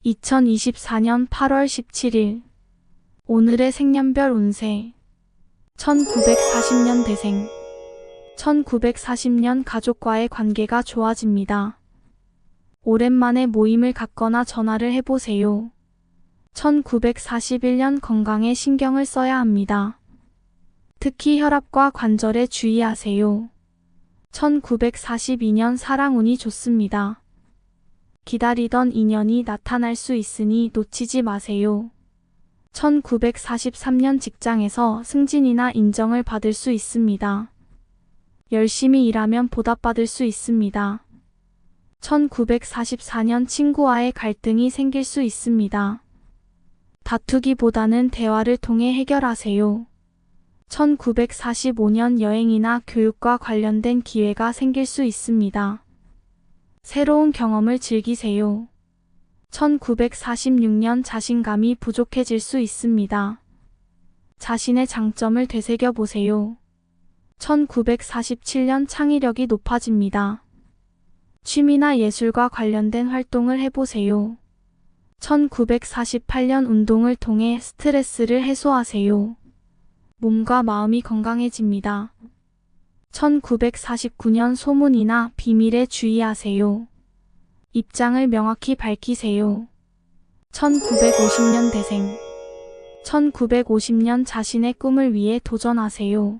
2024년 8월 17일 오늘의 생년별 운세 1940년 대생 1940년 가족과의 관계가 좋아집니다. 오랜만에 모임을 갖거나 전화를 해보세요. 1941년 건강에 신경을 써야 합니다. 특히 혈압과 관절에 주의하세요. 1942년 사랑운이 좋습니다. 기다리던 인연이 나타날 수 있으니 놓치지 마세요. 1943년 직장에서 승진이나 인정을 받을 수 있습니다. 열심히 일하면 보답받을 수 있습니다. 1944년 친구와의 갈등이 생길 수 있습니다. 다투기보다는 대화를 통해 해결하세요. 1945년 여행이나 교육과 관련된 기회가 생길 수 있습니다. 새로운 경험을 즐기세요. 1946년 자신감이 부족해질 수 있습니다. 자신의 장점을 되새겨보세요. 1947년 창의력이 높아집니다. 취미나 예술과 관련된 활동을 해보세요. 1948년 운동을 통해 스트레스를 해소하세요. 몸과 마음이 건강해집니다. 1949년 소문이나 비밀에 주의하세요. 입장을 명확히 밝히세요. 1950년 대생 1950년 자신의 꿈을 위해 도전하세요.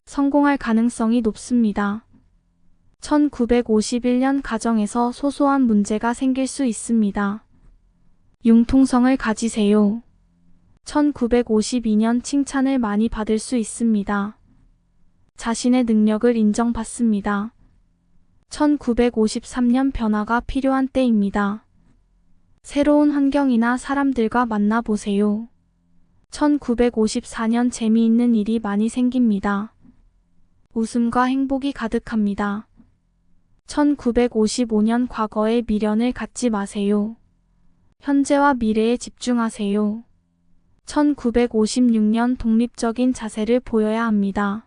성공할 가능성이 높습니다. 1951년 가정에서 소소한 문제가 생길 수 있습니다. 융통성을 가지세요. 1952년 칭찬을 많이 받을 수 있습니다. 자신의 능력을 인정받습니다. 1953년 변화가 필요한 때입니다. 새로운 환경이나 사람들과 만나보세요. 1954년 재미있는 일이 많이 생깁니다. 웃음과 행복이 가득합니다. 1955년 과거의 미련을 갖지 마세요. 현재와 미래에 집중하세요. 1956년 독립적인 자세를 보여야 합니다.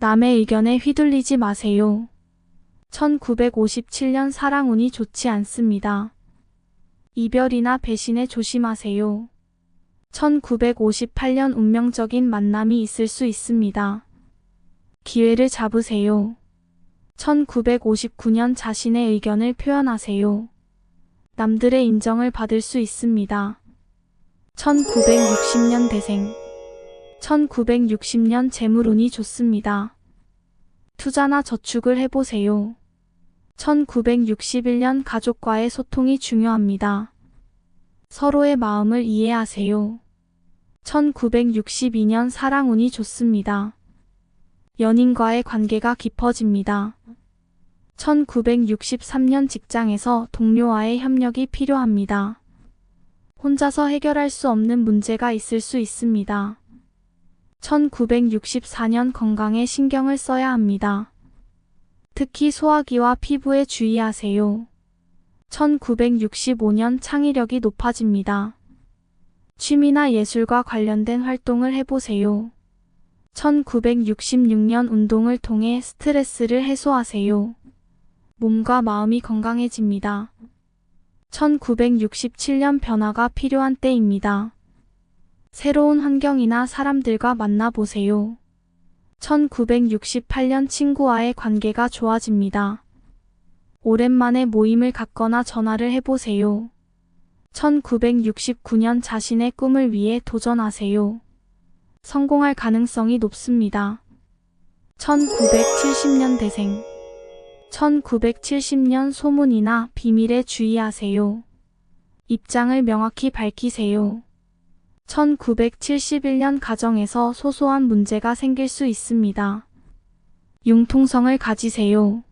남의 의견에 휘둘리지 마세요. 1957년 사랑운이 좋지 않습니다. 이별이나 배신에 조심하세요. 1958년 운명적인 만남이 있을 수 있습니다. 기회를 잡으세요. 1959년 자신의 의견을 표현하세요. 남들의 인정을 받을 수 있습니다. 1960년 대생 1960년 재물운이 좋습니다. 투자나 저축을 해보세요. 1961년 가족과의 소통이 중요합니다. 서로의 마음을 이해하세요. 1962년 사랑운이 좋습니다. 연인과의 관계가 깊어집니다. 1963년 직장에서 동료와의 협력이 필요합니다. 혼자서 해결할 수 없는 문제가 있을 수 있습니다. 1964년 건강에 신경을 써야 합니다. 특히 소화기와 피부에 주의하세요. 1965년 창의력이 높아집니다. 취미나 예술과 관련된 활동을 해보세요. 1966년 운동을 통해 스트레스를 해소하세요. 몸과 마음이 건강해집니다. 1967년 변화가 필요한 때입니다. 새로운 환경이나 사람들과 만나보세요. 1968년 친구와의 관계가 좋아집니다. 오랜만에 모임을 갖거나 전화를 해보세요. 1969년 자신의 꿈을 위해 도전하세요. 성공할 가능성이 높습니다. 1970년 대생 1970년 소문이나 비밀에 주의하세요. 입장을 명확히 밝히세요. 1971년 가정에서 소소한 문제가 생길 수 있습니다. 융통성을 가지세요.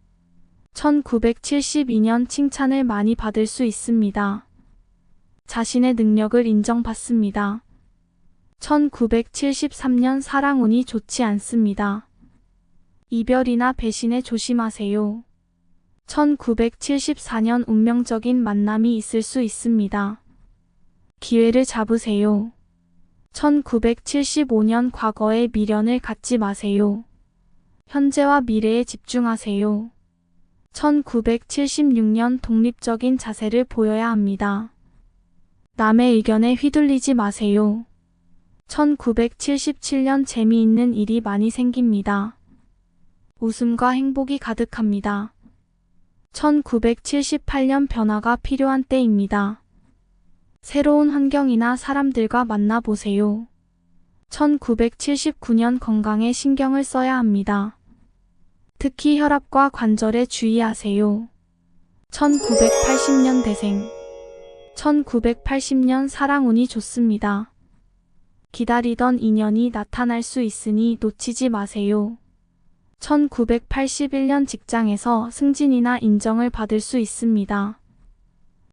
1972년 칭찬을 많이 받을 수 있습니다. 자신의 능력을 인정받습니다. 1973년 사랑운이 좋지 않습니다. 이별이나 배신에 조심하세요. 1974년 운명적인 만남이 있을 수 있습니다. 기회를 잡으세요. 1975년 과거의 미련을 갖지 마세요. 현재와 미래에 집중하세요. 1976년 독립적인 자세를 보여야 합니다. 남의 의견에 휘둘리지 마세요. 1977년 재미있는 일이 많이 생깁니다. 웃음과 행복이 가득합니다. 1978년 변화가 필요한 때입니다. 새로운 환경이나 사람들과 만나보세요. 1979년 건강에 신경을 써야 합니다. 특히 혈압과 관절에 주의하세요. 1980년 대생. 1980년 사랑운이 좋습니다. 기다리던 인연이 나타날 수 있으니 놓치지 마세요. 1981년 직장에서 승진이나 인정을 받을 수 있습니다.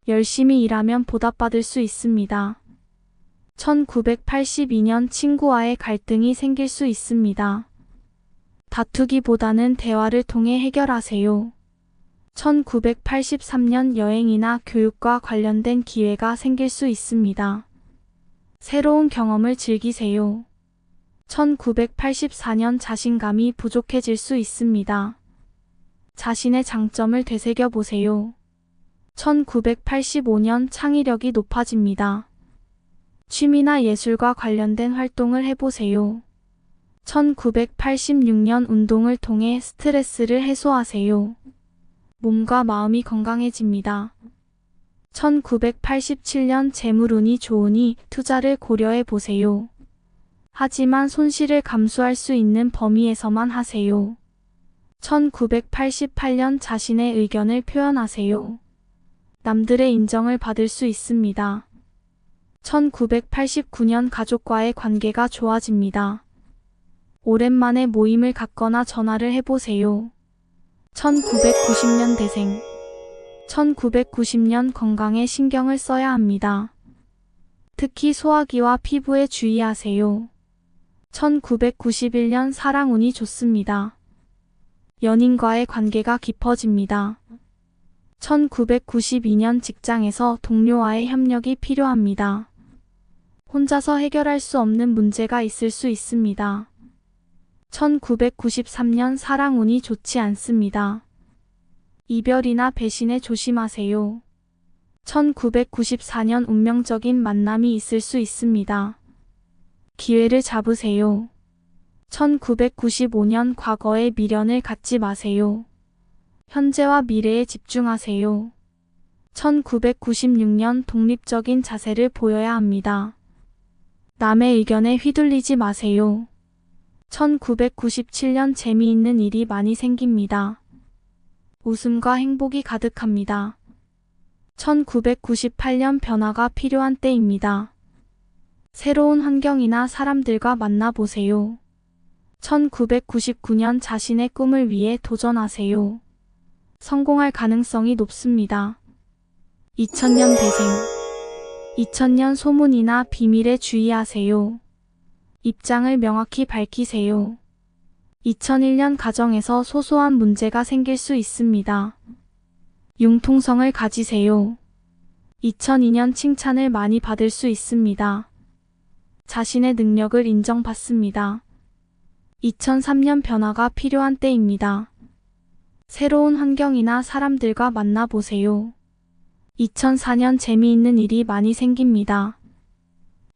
열심히 일하면 보답받을 수 있습니다. 1982년 친구와의 갈등이 생길 수 있습니다. 다투기보다는 대화를 통해 해결하세요. 1983년 여행이나 교육과 관련된 기회가 생길 수 있습니다. 새로운 경험을 즐기세요. 1984년 자신감이 부족해질 수 있습니다. 자신의 장점을 되새겨 보세요. 1985년 창의력이 높아집니다. 취미나 예술과 관련된 활동을 해보세요. 1986년 운동을 통해 스트레스를 해소하세요. 몸과 마음이 건강해집니다. 1987년 재물운이 좋으니 투자를 고려해 보세요. 하지만 손실을 감수할 수 있는 범위에서만 하세요. 1988년 자신의 의견을 표현하세요. 남들의 인정을 받을 수 있습니다. 1989년 가족과의 관계가 좋아집니다. 오랜만에 모임을 갖거나 전화를 해보세요. 1990년 대생. 1990년 건강에 신경을 써야 합니다. 특히 소화기와 피부에 주의하세요. 1991년 사랑운이 좋습니다. 연인과의 관계가 깊어집니다. 1992년 직장에서 동료와의 협력이 필요합니다. 혼자서 해결할 수 없는 문제가 있을 수 있습니다. 1993년 사랑운이 좋지 않습니다. 이별이나 배신에 조심하세요. 1994년 운명적인 만남이 있을 수 있습니다. 기회를 잡으세요. 1995년 과거의 미련을 갖지 마세요. 현재와 미래에 집중하세요. 1996년 독립적인 자세를 보여야 합니다. 남의 의견에 휘둘리지 마세요. 1997년 재미있는 일이 많이 생깁니다. 웃음과 행복이 가득합니다. 1998년 변화가 필요한 때입니다. 새로운 환경이나 사람들과 만나보세요. 1999년 자신의 꿈을 위해 도전하세요. 성공할 가능성이 높습니다. 2000년 대생. 2000년 소문이나 비밀에 주의하세요. 입장을 명확히 밝히세요. 2001년 가정에서 소소한 문제가 생길 수 있습니다. 융통성을 가지세요. 2002년 칭찬을 많이 받을 수 있습니다. 자신의 능력을 인정받습니다. 2003년 변화가 필요한 때입니다. 새로운 환경이나 사람들과 만나보세요. 2004년 재미있는 일이 많이 생깁니다.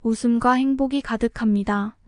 웃음과 행복이 가득합니다.